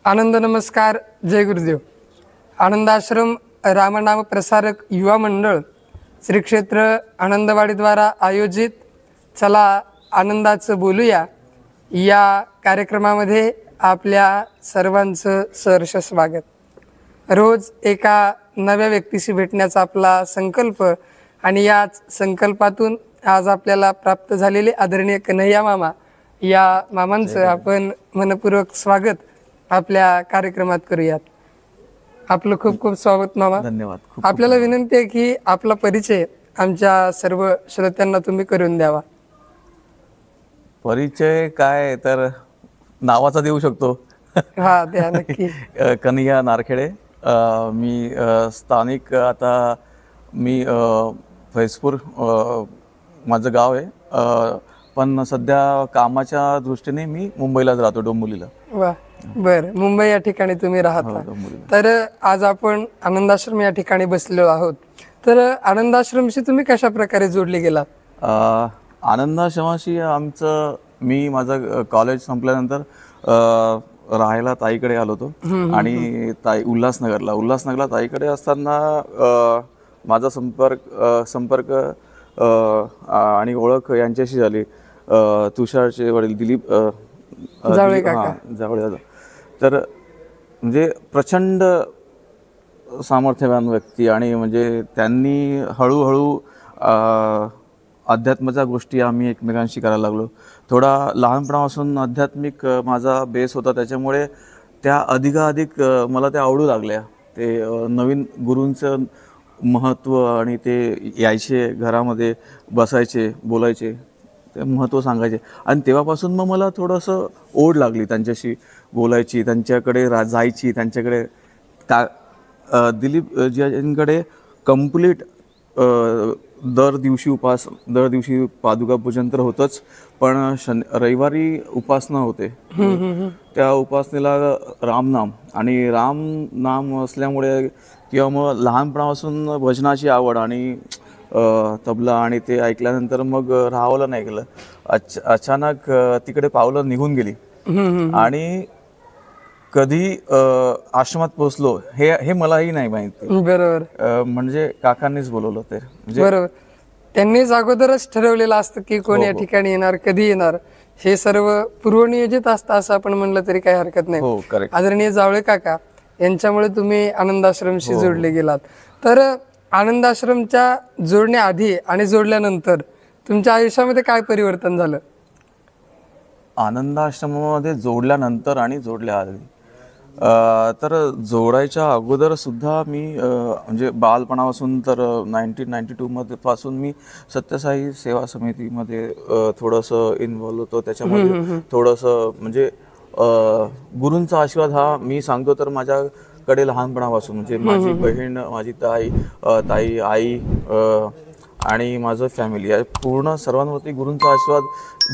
आनंद नमस्कार, जय गुरुदेव. आनंदाश्रम रामनाम प्रसारक युवा मंडळ श्री क्षेत्र आनंदवाडीद्वारा आयोजित चला आनंदाचं बोलूया या कार्यक्रमामध्ये आपल्या सर्वांचं सहर्ष स्वागत. रोज एका नव्या व्यक्तीशी भेटण्याचा आपला संकल्प आणि याच संकल्पातून आज आपल्याला प्राप्त झालेले आदरणीय कन्हैया मामा या मामांचं आपण मनपूर्वक स्वागत आपल्या कार्यक्रमात करूयात. आपलं खूप खूप स्वागत मामा. धन्यवाद. आपल्याला विनंती आहे की आपला परिचय आमच्या सर्व श्रोत्यांना तुम्ही करून द्यावा. परिचय काय तर नावाचा देऊ शकतो. हा द्या नक्की. कन्हैया नारखेडे. मी स्थानिक आता मी फैजपूर माझं गाव आहे, पण सध्या कामाच्या दृष्टीने मी मुंबईलाच राहतो, डोंबिवलीला. वा बर. मुंबई या ठिकाणी तुम्ही राहता. तर आज आपण आनंदाश्रम या ठिकाणी बसलेलो आहोत. तर आनंदाश्रमशी तुम्ही कशा प्रकारे जोडले गेलात? आनंदाश्रमाशी मी माझं कॉलेज संपल्यानंतर राहायला ताईकडे आलो होतो आणि उल्हासनगरला ताईकडे असताना माझा संपर्क आणि ओळख यांच्याशी झाली. तुषारचे वडील दिलीप जावळे दादा. तर म्हणजे प्रचंड सामर्थ्यवान व्यक्ती आणि म्हणजे त्यांनी हळूहळू अध्यात्माच्या गोष्टी आम्ही एकमेकांशी करायला लागलो. थोडा लहानपणापासून आध्यात्मिक माझा बेस होता, त्याच्यामुळे त्या अधिकाधिक मला त्या आवडू लागल्या. ते नवीन गुरूंचं महत्त्व आणि ते यायचे घरामध्ये, बसायचे, बोलायचे, ते महत्त्व सांगायचे आणि तेव्हापासून मग मला थोडंसं ओढ लागली त्यांच्याशी बोलायची, त्यांच्याकडे जायची. त्यांच्याकडे दिलीप जींकडे कंप्लीट दर दिवशी पादुका पूजन तर होतंच, पण रविवारी उपासना होते. त्या उपासनेला रामनाम आणि रामनाम असल्यामुळे किंवा मग लहानपणापासून भजनाची आवड आणि तबला आणि ते ऐकल्यानंतर मग राहावलं नाही गेलं. अचानक तिकडे पावलं निघून गेली आणि कधी आश्रमात पोहोचलो हे मलाही नाही माहिती. बरोबर. म्हणजे काकांनीच बोलवलं ते. बरोबर. त्यांनीच अगोदरच ठरवलेलं असतं की कोण या ठिकाणी येणार, कधी येणार, हे सर्व पूर्वनियोजित असतं असं आपण म्हणलं तरी काही हरकत नाही. आदरणीय जावळे काका यांच्यामुळे तुम्ही आनंदाश्रमशी जोडले गेलात. तर आनंदाश्रमच्या जोडण्याआधी आणि जोडल्यानंतर तुमच्या आयुष्यामध्ये काय परिवर्तन झालं? आनंदाश्रमामध्ये जोडल्यानंतर आणि जोडल्याआधी तर जोडायच्या अगोदर सुद्धा मी म्हणजे बालपणापासून तर 1992 पासून मी सत्यसाई सेवा समितीमध्ये थोडंसं इन्व्हॉल्व होतो. त्याच्यामध्ये थोडंसं म्हणजे गुरूंचा आशीर्वाद हा मी सांगतो तर माझ्याकडे लहानपणापासून म्हणजे माझी बहीण, माझी ताई, आई आणि माझं फॅमिली या पूर्ण सर्वांवरती गुरूंचा आशीर्वाद.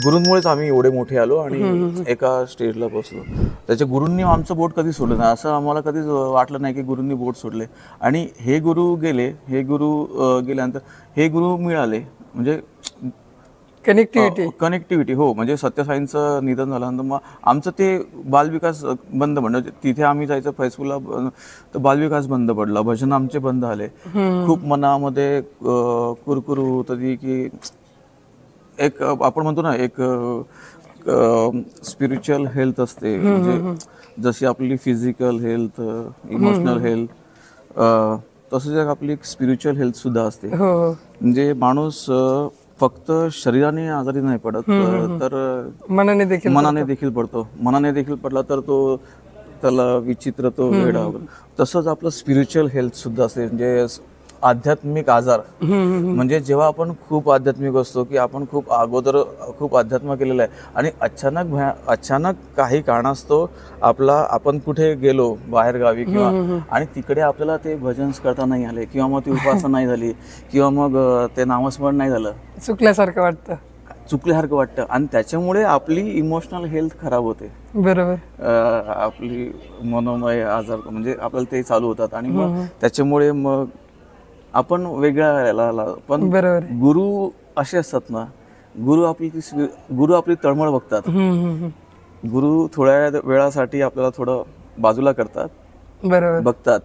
गुरूंमुळेच आम्ही एवढे मोठे आलो आणि एका स्टेजला पोहोचलो. त्याच्या गुरूंनी आमचं बोट कधी सोडलं नाही, असं आम्हाला कधीच वाटलं नाही की गुरूंनी बोट सोडले. आणि हे गुरु गेल्यानंतर हे गुरु मिळाले म्हणजे कनेक्टिव्हिटी. हो, म्हणजे सत्यसाईंचं निधन झाल्यानंतर मग आमचं ते बालविकास बंद पडलं. तिथे आम्ही जायचं फैजपूरला, तर बालविकास बंद पडला, भजन आमचे बंद झाले. खूप मनामध्ये कुरकुर होत होती की एक आपण म्हणतो ना, एक स्पिरिच्युअल हेल्थ असते, म्हणजे जशी आपली फिजिकल हेल्थ, इमोशनल हेल्थ, तसंच एक आपली स्पिरिच्युअल हेल्थ सुद्धा असते. म्हणजे माणूस फक्त शरीराने आजारी नाही पडत, तर मनाने देखील पडतो. मनाने देखील पडला तर त्याला विचित्र तो वेडा वगैरे. तसंच आपलं स्पिरिच्युअल हेल्थ सुद्धा असते, म्हणजे आध्यात्मिक आजार. म्हणजे जेव्हा आपण खूप आध्यात्मिक असतो की आपण अगोदर खूप अध्यात्म केलेलं आहे आणि अचानक काही कारणास्तव आपण कुठे गेलो बाहेर गावी किंवा आणि तिकडे आपल्याला ते भजन करता नाही आले किंवा मग ती उपासना नाही झाली किंवा मग ते नामस्मरण नाही झालं, चुकल्यासारखं वाटतं आणि त्याच्यामुळे आपली इमोशनल हेल्थ खराब होते. बरोबर. आपली मनोमय आजार म्हणजे आपल्याला ते चालू होतात आणि मग त्याच्यामुळे मग आपण वेगळ्या. पण गुरु असे असतात ना, गुरु आपली तळमळ बघतात. गुरु थोड्या वेळासाठी आपल्याला थोडं बाजूला करतात, बरोबर. बघतात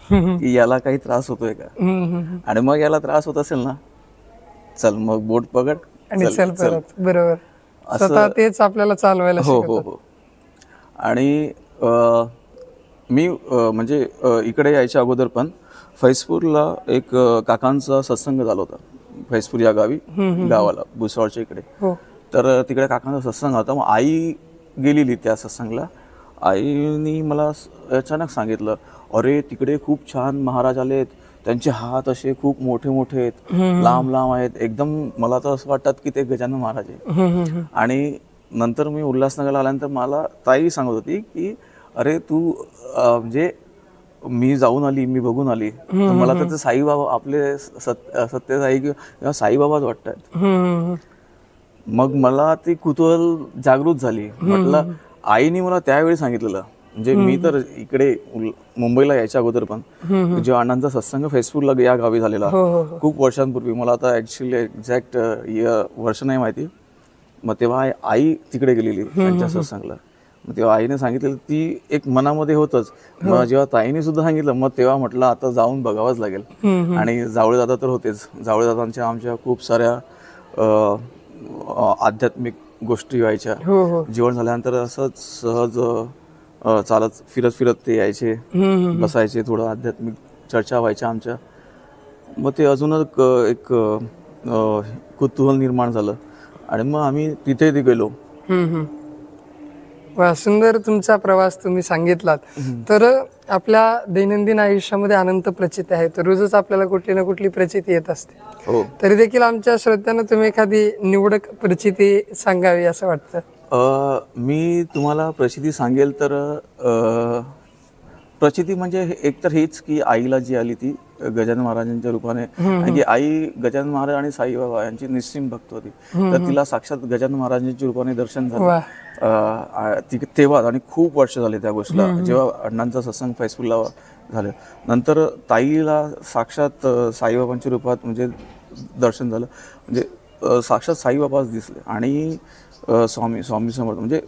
की याला काही त्रास होतोय का, आणि मग याला त्रास होत असेल ना, चल मग बोट पकड आणि चल परत. बरोबर. स्वतः तेच आपल्याला चालवायला हो हो शिकवतात. हो. आणि मी म्हणजे इकडे यायच्या अगोदर पण फैजपूरला एक काकांचा सत्संग झाला होता, फैजपूर या गावाला भुसावळच्या इकडे. हो. तर तिकडे काकांचा सत्संग होता. मग आई गेलेली त्या सत्संगला. आईनी मला अचानक सांगितलं, अरे तिकडे खूप छान महाराज आलेत, त्यांचे हात असे खूप मोठे मोठे आहेत, लांब लांब आहेत, एकदम मला तर असं वाटतात की ते गजानन महाराज आहे. आणि नंतर मी उल्हासनगरला आल्यानंतर मला ताई सांगत होती की अरे तू म्हणजे मी जाऊन आली, मी बघून आली, तर मला तर ते साईबाबा आपले सत्यसाई किंवा साईबाबाच वाटतात. मग मला ती कुतूहल जागृत झाली. म्हटलं आईने मला त्यावेळी सांगितलेलं, म्हणजे मी तर इकडे मुंबईला यायच्या अगोदर पण जेव्हा अण्णांचा सत्संग फैजपूरला या गावी झालेला खूप वर्षांपूर्वी, मला आता ऍक्च्युली एक्झॅक्ट वर्ष नाही माहिती. मग तेव्हा आई तिकडे गेलेली त्यांच्या सत्संगला. मग तेव्हा आईने सांगितलेलं ती एक मनामध्ये होतच. मग जेव्हा ताईने सुद्धा सांगितलं, मग तेव्हा म्हटलं आता जाऊन बघावंच लागेल. आणि जावळे दादा तर होतेच. जावळे दादांच्या आमच्या खूप साऱ्या आध्यात्मिक गोष्टी व्हायच्या. जेवण झाल्यानंतर असंच सहज चालत फिरत ते यायचे, बसायचे, थोडं आध्यात्मिक चर्चा व्हायच्या आमच्या. मग ते अजूनच एक कुतूहल निर्माण झालं आणि मग आम्ही तिथे गेलो. वा, सुंदर तुमचा प्रवास तुम्ही सांगितलात. तर आपल्या दैनंदिन आयुष्यामध्ये अनंत प्रचिती आहेत, रोजच आपल्याला कुठली ना कुठली प्रचिती येत असते. हो. तरी देखील आमच्या श्रोत्यांना तुम्ही एखादी निवडक प्रचिती सांगावी असं वाटतं. मी तुम्हाला प्रचिती सांगेल तर प्रचिती म्हणजे एक तर हेच की आईला जी आली ती गजानन महाराजांच्या रूपाने, आणि की आई गजानन महाराज आणि साईबाबा यांची निस्सीम भक्त होती. तर तिला साक्षात गजानन महाराजांच्या रूपाने दर्शन झालं तेव्हा. आणि खूप वर्ष झाले त्या गोष्टीला, जेव्हा अण्णांचा सत्संग फैजपूरला झालं. नंतर ताईला साक्षात साईबाबांच्या रूपात म्हणजे दर्शन झालं, म्हणजे साक्षात साईबाबाच दिसले. आणि स्वामी समर्थ म्हणजे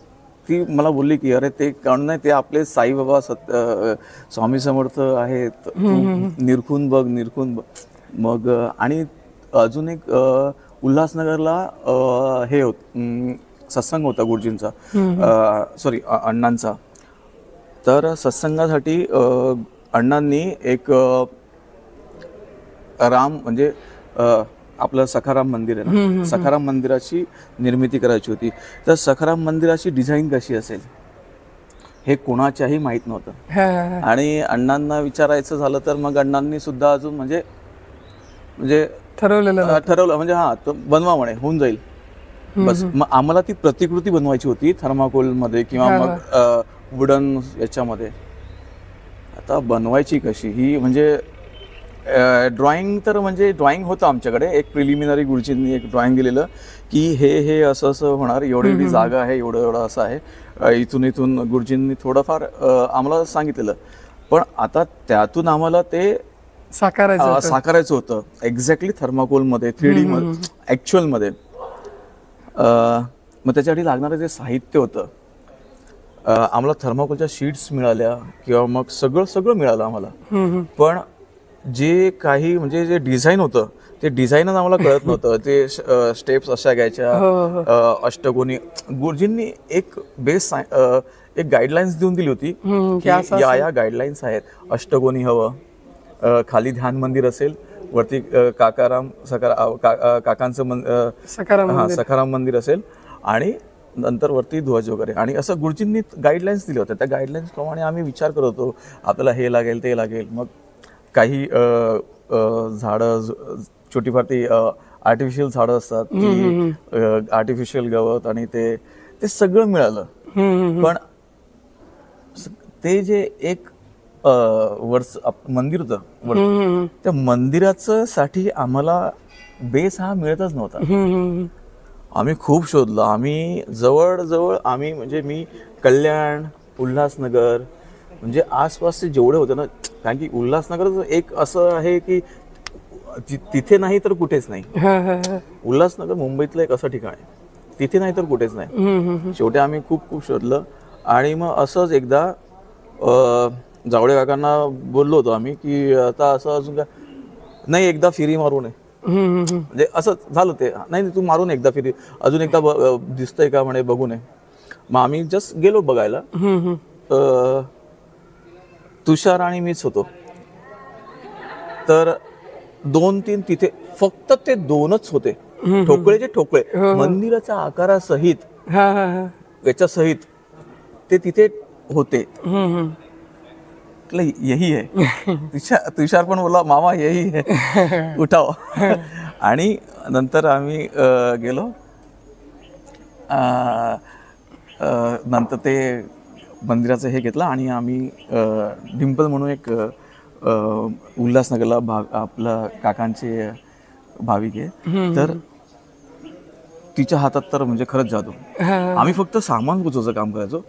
ती मला बोलली की अरे ते कारण नाही, ते आपले साईबाबा स्वामी समर्थ आहेत, निरखून बघ. मग आणि अजून एक उल्हासनगरला हे सत्संग होता गुरुजींचा, सॉरी अण्णांचा. तर सत्संगासाठी अण्णांनी एक राम म्हणजे आपलं सखाराम मंदिर आहे ना, सखाराम मंदिराची निर्मिती करायची होती. तर सखाराम मंदिराची डिझाईन कशी असेल हे कोणाच्याही माहीत नव्हतं. आणि अण्णांना विचारायचं झालं तर मग अण्णांनी सुद्धा अजून म्हणजे ठरवलं म्हणजे तो बनवा म्हणे, होऊन जाईल बस. मग आम्हाला ती प्रतिकृती बनवायची होती थर्माकोलमध्ये किंवा मग वुडन याच्यामध्ये. आता बनवायची कशी ही म्हणजे ड्रॉइंग तर म्हणजे ड्रॉइंग होतं आमच्याकडे, एक प्रिलिमिनरी गुरुजींनी एक ड्रॉइंग दिलेलं की हे असं असं होणार, एवढी जागा आहे, एवढं असं आहे, इथून गुरुजींनी थोडंफार आम्हाला सांगितलेलं. पण आता त्यातून आम्हाला ते साकारायचं होतं एक्झॅक्टली थर्माकोलमध्ये, 3D मध्ये, ॲक्च्युअलमध्ये. मग त्याच्यासाठी लागणारं जे साहित्य होतं, आम्हाला थर्माकोलच्या शीट्स मिळाल्या किंवा मग सगळं मिळालं आम्हाला. पण जे काही म्हणजे जे डिझाईन होतं ते डिझाईनच आम्हाला कळत नव्हतं. ते स्टेप्स अशा घ्यायच्या, अष्टकोनी. गुरुजींनी एक बेस एक गाईडलाईन्स देऊन दिली होती की या गाईडलाईन्स आहेत. अष्टकोनी हवं, खाली ध्यान मंदिर असेल, वरती काकांचं सखाराम मंदिर असेल, आणि नंतर वरती ध्वज वगैरे. आणि असं गुरुजींनी गाईडलाईन्स दिल्या होत्या. त्या गाईडलाईन्स प्रमाणे आम्ही विचार करत होतो आपल्याला हे लागेल ते लागेल. मग काही झाडं छोटीफार ती आर्टिफिशियल झाडं असतात, ती आर्टिफिशियल गवत, आणि ते सगळं मिळालं. पण ते जे एक मंदिर होतं, त्या मंदिराचं साठी आम्हाला बेस हा मिळतच नव्हता. आम्ही खूप शोधलं. आम्ही जवळ आम्ही म्हणजे मी कल्याण, उल्हासनगर म्हणजे आसपासचे जेवढे होते ना, कारण की उल्हासनगर एक असं आहे की तिथे नाही तर कुठेच नाही. उल्हासनगर मुंबईतलं एक असं ठिकाण आहे, तिथे नाही तर कुठेच नाही. शेवटी आम्ही खूप शोधलं. आणि मग असंच एकदा जावळे काकांना बोललो होतो आम्ही की आता असं अजून काय नाही, एकदा फिरी मारू नये, म्हणजे असं झालं ते. नाही नाही, तू मारून एकदा फिरी, अजून एकदा दिसतंय का म्हणे, बघू नये. मग आम्ही जस्ट गेलो बघायला. तुषार आणि मीच होतो. तर 2-3 तिथे फक्त ते 2च होते, ठोकळेचे ठोकळे, मंदिराच्या आकारासहित याच्या सहित ते तिथे होते. यही है. तुषार पण बोला, मामा यही है, उठाव. आणि नंतर आम्ही गेलो. नंतर ते मंदिराचं हे घेतलं आणि आम्ही डिंपल म्हणून एक उल्हासनगरला आपलं काकांचे भाविक आहे, तर तिच्या हातात तर म्हणजे खरंच जादू. आम्ही फक्त सामान पोचवायचं काम करायचो,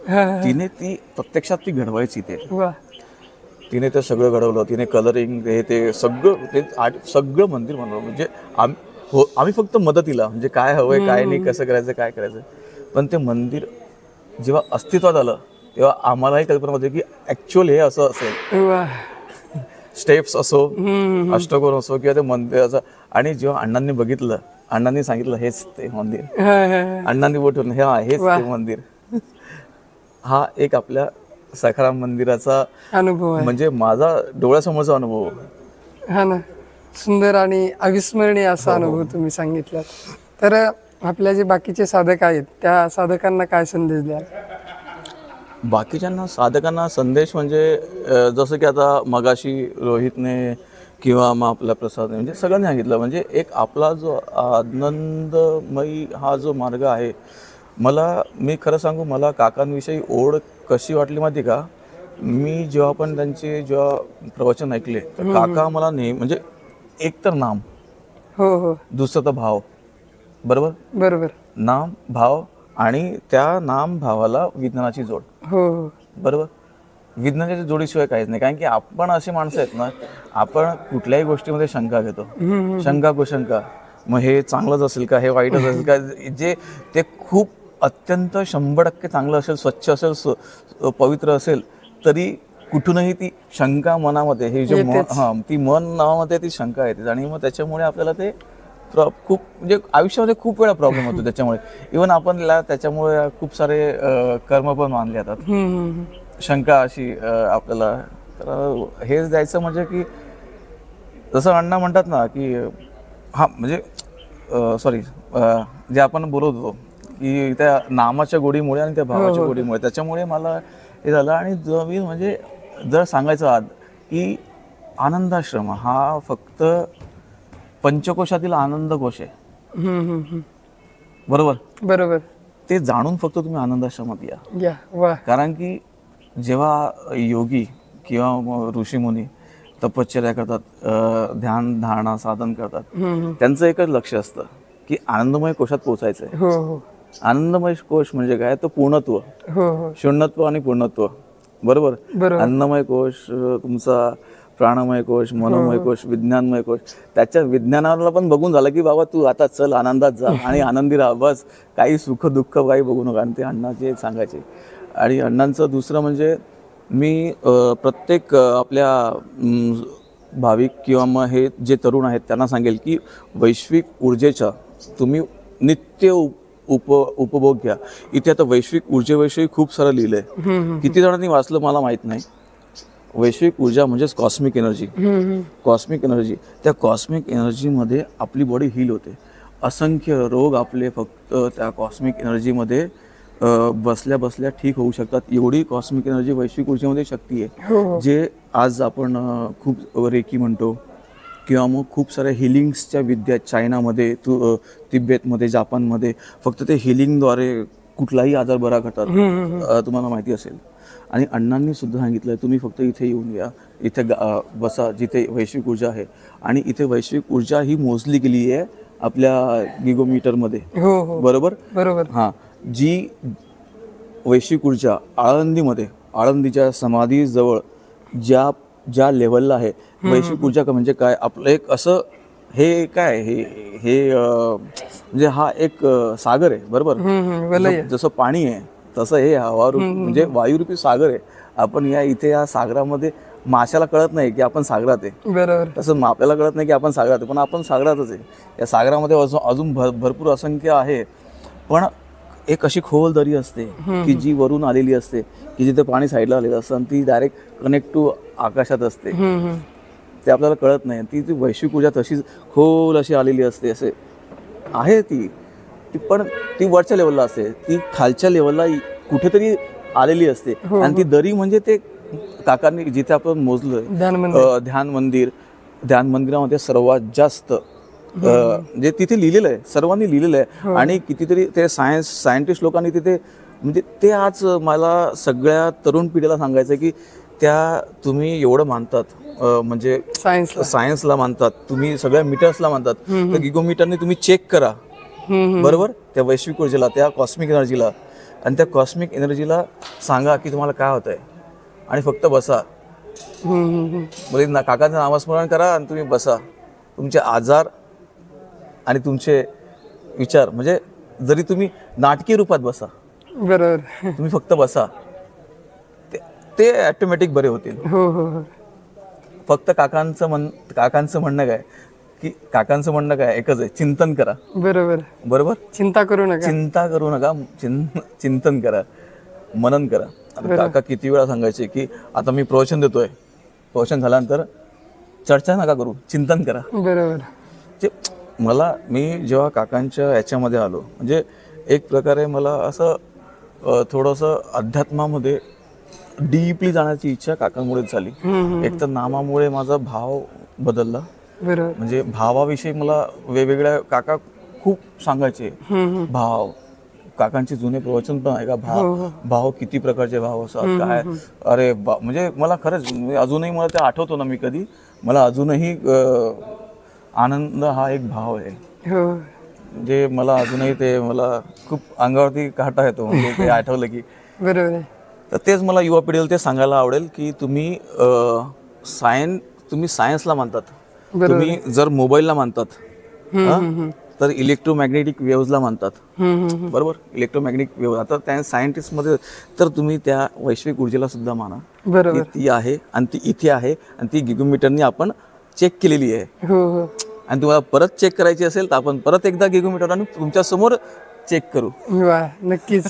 तिने ती प्रत्यक्षात ती घडवायची. तिने ते सगळं घडवलं, तिने कलरिंग हे ते सगळं, ते सगळं मंदिर बनवलं. म्हणजे आम्ही फक्त मदतीला, म्हणजे काय हवंय काय नाही, कसं करायचं काय करायचं. पण ते मंदिर जेव्हा अस्तित्वात आलं तेव्हा आम्हालाही कल्पना होती की ऍक्च्युअल हे असं असेल, स्टेप्स असो, अष्टकोन असो किंवा ते मंदिराचं. आणि जेव्हा अण्णांनी बघितलं, अण्णांनी सांगितलं हेच ते मंदिर, अण्णांनी बोलून हेच ते मंदिर. हा एक आपल्या सखाराम मंदिराचा अनुभव आहे, म्हणजे माझा डोळ्यासमोरचा अनुभव. हा ना, सुंदर आणि अविस्मरणीय असा अनुभव तुम्ही सांगितला. तर आपल्या जे बाकीचे साधक आहेत त्या साधकांना काय संदेश द्याल? बाकीच्यांना साधकांना संदेश म्हणजे जसं की आता मगाशी रोहितने किंवा मग आपला प्रसाद म्हणजे सगळ्यांनी सांगितलं, म्हणजे एक आपला जो आनंदमयी हा जो मार्ग आहे. मी खरं सांगू, मला काकांविषयी ओढ कशी वाटली माहिती का? मी जेव्हा पण त्यांचे प्रवचन ऐकले तर काका मला नेहमी म्हणजे एक तर नाम, दुसरं तर भाव, बरोबर, नाम भाव, आणि त्या नाम भावाला विज्ञानाची जोड, बरोबर. विज्ञानाच्या जोडीशिवाय काहीच नाही. कारण की आपण अशी माणसं आहेत ना, आपण कुठल्याही गोष्टीमध्ये शंका घेतो, शंका कुशंका. मग हे चांगलंच असेल का, हे वाईटच असेल का, जे ते खूप अत्यंत 100% चांगलं असेल, स्वच्छ असेल, पवित्र असेल, तरी कुठूनही ती शंका मनामध्ये, हे जे ती मन नावामध्ये ती शंका येते. आणि मग त्याच्यामुळे आपल्याला ते खूप म्हणजे आयुष्यामध्ये खूप वेळा प्रॉब्लेम होतो. त्याच्यामुळे इव्हन आपण त्याच्यामुळे खूप सारे कर्म पण मानले जातात, शंका अशी आपल्याला. तर हेच द्यायचं म्हणजे की जसं अण्णा म्हणतात ना की म्हणजे सॉरी, जे आपण बोलत होतो की त्या नामाच्या गोडीमुळे आणि त्या भावाच्या गोडीमुळे, त्याच्यामुळे मला हे झालं. आणि मी म्हणजे जर सांगायचं आज की आनंदाश्रम हा फक्त पंचकोशातील आनंद कोश आहे, बरोबर. ते जाणून फक्त तुम्ही आनंदाश्रमात या. कारण की जेव्हा योगी किंवा ऋषीमुनी तपश्चर्या करतात, ध्यान धारणा साधन करतात, त्यांचं एकच लक्ष असतं की आनंदमय कोशात पोचायचंय. आनंदमय कोश म्हणजे काय? तो पूर्णत्व, शून्यत्व आणि पूर्णत्व, बरोबर. अन्नमय कोश तुमचा, प्राणमय कोश, मनोमय कोश, विज्ञानमय कोश. त्याच्या विज्ञानाला पण बघून झालं की बाबा तू आता चल आनंदात जा आणि आनंदी राहा, बस. काही सुख दुःख काही बघू नका. आणि ते अण्णाचे सांगायचे. आणि अण्णांचं दुसरं म्हणजे मी प्रत्येक आपल्या भाविक किंवा मग हे जे तरुण आहेत त्यांना सांगेल की वैश्विक ऊर्जेचा तुम्ही नित्य उपभोग घ्या. इथे आता वैश्विक ऊर्जेविषयी खूप सारं लिहिलंय, किती जणांनी वाचलं मला माहित नाही. वैश्विक ऊर्जा म्हणजेच कॉस्मिक एनर्जी, कॉस्मिक एनर्जी. त्या कॉस्मिक एनर्जीमध्ये आपली बॉडी हील होते. असंख्य रोग आपले फक्त त्या कॉस्मिक एनर्जीमध्ये बसल्या बसल्या ठीक होऊ शकतात. एवढी कॉस्मिक एनर्जी वैश्विक ऊर्जेमध्ये शक्ती आहे, जे आज आपण खूप रेकी म्हणतो किंवा मग खूप साऱ्या हिलिंग्सच्या विद्या चायनामध्ये, तिबेतमध्ये, जापानमध्ये फक्त ते हिलिंगद्वारे कुठलाही आजार बरा करतात, तुम्हाला माहिती असेल. आणि अण्णांनी सुद्धा सांगितलं तुम्ही फक्त इथे येऊन या, इथे बसा जिथे वैश्विक ऊर्जा आहे. आणि इथे वैश्विक ऊर्जा ही मोजली गेली आहे आपल्या गिगोमीटरमध्ये, बरोबर. हां, जी वैश्विक ऊर्जा आळंदीमध्ये, आळंदीच्या समाधीजवळ ज्या लेवलला आहे वैश्विक ऊर्जा का म्हणजे काय? आपलं एक असं हे काय हे म्हणजे हा एक सागर आहे, बरोबर. जसं पाणी आहे तसं हे हवारूपी म्हणजे वायुरूपी सागर आहे. आपण इथे या सागरामध्ये माशाला कळत नाही की आपण सागरात आहे, बरोबर. तसं आपल्याला कळत नाही की आपण सागरात आहे, पण आपण सागरातच आहे. या सागरामध्ये अजून भरपूर असंख्य आहे. पण एक अशी खोल दरी असते की जी वरून आलेली असते, की जिथे पाणी साईडला आलेलं असतं आणि ती डायरेक्ट कनेक्ट टू आकाशात असते. ते आपल्याला कळत नाही. ती वैश्विक ऊर्जा तशीच खोल अशी आलेली असते. असे आहे ती पण ती वरच्या लेवलला असते, ती खालच्या लेवलला कुठेतरी आलेली असते. आणि ती दरी म्हणजे ते काकांनी जिथे आपण मोजलं ध्यान मंदिरामध्ये सर्वात जास्त म्हणजे तिथे लिहिलेलं आहे, सर्वांनी लिहिलेलं आहे. आणि कितीतरी ते सायंटिस्ट लोकांनी तिथे म्हणजे ते आज मला सगळ्या तरुण पिढीला सांगायचं की तुम्ही एवढं मानतात, म्हणजे सायन्सला मानतात, तुम्ही सगळ्या मीटर्सला मानतात, तर गिगोमीटरने तुम्ही चेक करा, बरोबर, त्या वैश्विक ऊर्जेला, त्या कॉस्मिक एनर्जीला. आणि त्या कॉस्मिक एनर्जीला सांगा की तुम्हाला काय होत आहे आणि फक्त बसा. म्हणजे काकांचं नामस्मरण करा आणि तुम्ही बसा. तुमचे आजार आणि तुमचे विचार, म्हणजे जरी तुम्ही नाटकी रूपात बसा, बरोबर, तुम्ही फक्त बसा, ते ऑटोमॅटिक बरे होतील. फक्त काकांचं म्हणणं काय की काकांचं म्हणणं काय एकच आहे, चिंतन करा. बरोबर, चिंता करू नका, चिंतन करा, मनन करा. आता काका किती वेळा सांगायचे की आता मी प्रवचन देतोय, प्रवचन झाल्यानंतर चर्चा नका करू, चिंतन करा. बरोबर. मी जेव्हा काकांच्या याच्यामध्ये आलो, म्हणजे एक प्रकारे मला असं थोडंसं अध्यात्मामध्ये डीपली जाण्याची इच्छा काकांमुळेच झाली. एक तर नामामुळे माझा भाव बदलला, म्हणजे भावाविषयी मला वेगवेगळ्या काका खूप सांगायचे. भाव, काकांचे जुने प्रवचन पण आहे का, भाव किती प्रकारचे भाव असतात काय, अरे म्हणजे मला खरंच अजूनही मला ते आठवतो ना, मी कधी मला अजूनही आनंद हा एक भाव आहे. म्हणजे मला अजूनही ते मला खूप अंगावरती काटा येतो म्हणजे ते आठवलं की. बरोबर. तर तेच मला युवा पिढीला ते सांगायला आवडेल की तुम्ही सायन्सला मानतात, तुम्ही जर मोबाईलला मानतात तर इलेक्ट्रोमॅग्नेटिक वेव्हजला मानतात, बरोबर, इलेक्ट्रोमॅग्नेटिक वेव्ह. आता त्या सायंटिस्ट मध्ये तर तुम्ही त्या वैश्विक ऊर्जेला सुद्धा माना, ती आहे आणि ती इथे आहे आणि ती गिगोमीटरनी आपण चेक केलेली आहे. आणि तुम्हाला परत चेक करायची असेल तर आपण परत एकदा गिगोमीटर आणि तुमच्या समोर चेक करू. वा, नक्कीच.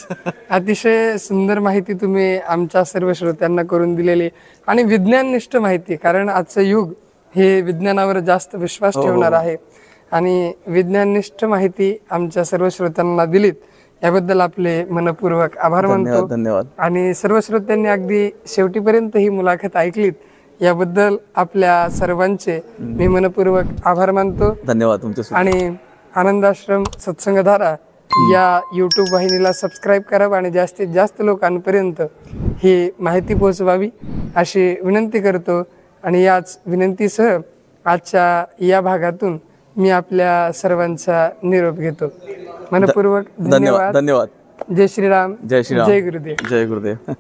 अतिशय सुंदर माहिती तुम्ही आमच्या सर्व श्रोत्यांना करून दिलेली आणि विज्ञाननिष्ठ माहिती, कारण आजचं युग हे विज्ञानावर जास्त विश्वास ठेवणार आहे आणि विज्ञाननिष्ठ माहिती आमच्या सर्व श्रोत्यांना दिलीत याबद्दल आपले मनपूर्वक आभार मानतो. धन्यवाद. आणि सर्व श्रोत्यांनी अगदी शेवटीपर्यंत ही मुलाखत ऐकलीत याबद्दल आपल्या सर्वांचे मी मनपूर्वक आभार मानतो. धन्यवाद तुमचे. आणि आनंदाश्रम सत्संगधारा या यूट्यूब वाहिनीला सबस्क्राईब करावं आणि जास्तीत जास्त लोकांपर्यंत ही माहिती पोहोचवावी अशी विनंती करतो. आणि याच विनंतीसह आजच्या या भागातून मी आपल्या सर्वांचा निरोप घेतो. मनपूर्वक धन्यवाद. धन्यवाद. जय श्रीराम. जय श्रीराम. जय गुरुदेव. जय गुरुदेव.